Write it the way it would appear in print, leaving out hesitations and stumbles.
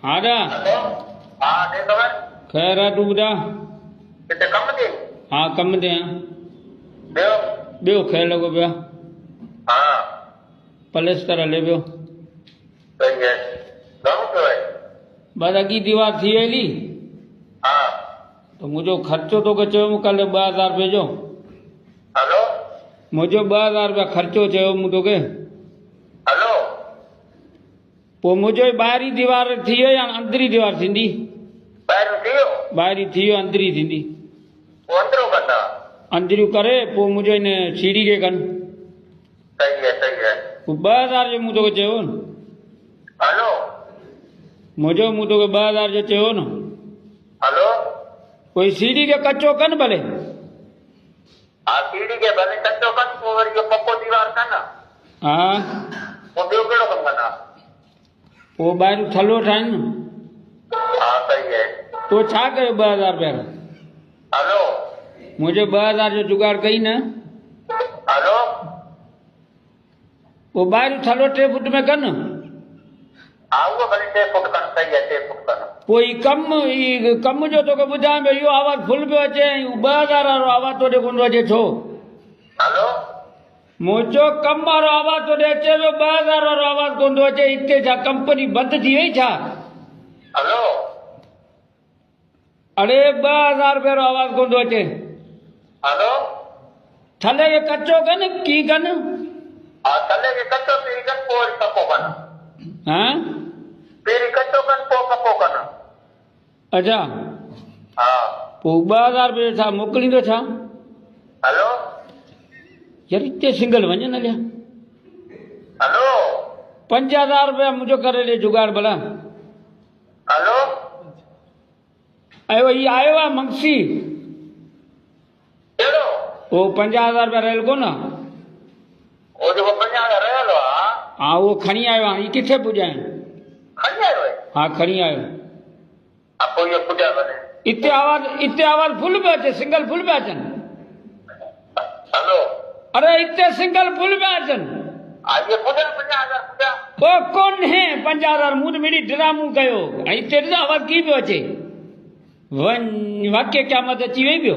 हाँ दा हाँ दे खबर खैर है तू ॿुधा किथे कम ते हाँ कम ते ॿियो ॿियो खैर लॻो पियो हाँ पलस्तर हले पियो सही है घणो पियो आहे बस अॻी दीवार थी वेली हाँ तो मुझो खर्चो तोखे चयो कल 2000 रुपए जो हेलो मुझो 2000 रुपया खर्चो चयो मूं तोखे हेलो पोइ मुझो ॿाहिरीं दीवार थी वई या अंदरी दीवार थींदी ॿाहिरि थी वियो ॿाहिरीं थी वियो अंदरी थींदी पोइ अंदरो कंदा अंदरियूं करे पोइ मुंहिंजो इन सीढ़ी खे कनि सही है पोइ 2000 जो मूं तोखे चयो न हेलो मुंहिंजो मूं तोखे 2000 जो चयो न हेलो कोई सीढ़ी खे कचो कनि भले हाँ सीढ़ी के भले कच्चो कन पोइ वरी इहो पको दीवार कन हा पोइ ॿियो कहिड़ो कमु कंदा पोइ ॿाहिरियों थलो ठाहिनि न हाँ सही है तो छा कयो 2000 रुपया हेलो मुंहिंजो 2000 जो जुगाड़ कई न हेलो पोइ ॿाहिरियों थलो 3 फुट में कनि हाँ उहो भले 3 फुट कन सही है 3 फुट कन पोइ ई कम जो तोखे ॿुधायां पियो इहो आवाज़ु फुल पियो अचे ऐं 2000 वारो आवाज़ु तोॾे कोन थो अचे छो हेलो मुंहिंजो कम वारो आवाज़ु तोॾे अचे पियो 2000 वारो आवाज़ु कोन थो अचे हिते छा कंपनी बंदि थी वई छा हेलो अड़े 2000 रुपये वारो आवाज़ु कोन थो अचे हेलो थले खे कचो कनि कीअं कनि हाँ थले खे कच्चो पहिरीं कन पोइ वरी पको कन हा पहिरीं कच्चो कन पोइ पको कन अच्छा हाँ पोइ 2000 रुपये छा मोकिलींदो छा हेलो यार हिते सिंगल वञनि हलिया हेलो 5000 रुपया मुंहिंजो करे ॾे जुगाड़ भला हेलो ऐं ही आयो आहे मंगसी कहिड़ो उहो 50000 रुपया रहियल कोन आहे वो जेको 50 रहियल आहे हा उहो खणी आयो आहे हीअ किथे पुॼाइनि खणी आयो आहे हा खणी आयो हा पोइ इहो पुॼा भले हिते आवाज़ फुल पियो अचे सिंगल फुल पिया अचनि हेलो अरे हिते सिंगल फुल पिया अचनि हा इहे पुॼा 50,000 पुॼा ओ कोन्हे 5000 मूं त मेरी ड्रामो कयो ऐं हिते ॾिस आवाज़ु कीअं पियो अचे वञ वाक्य क़यामत अची वई पियो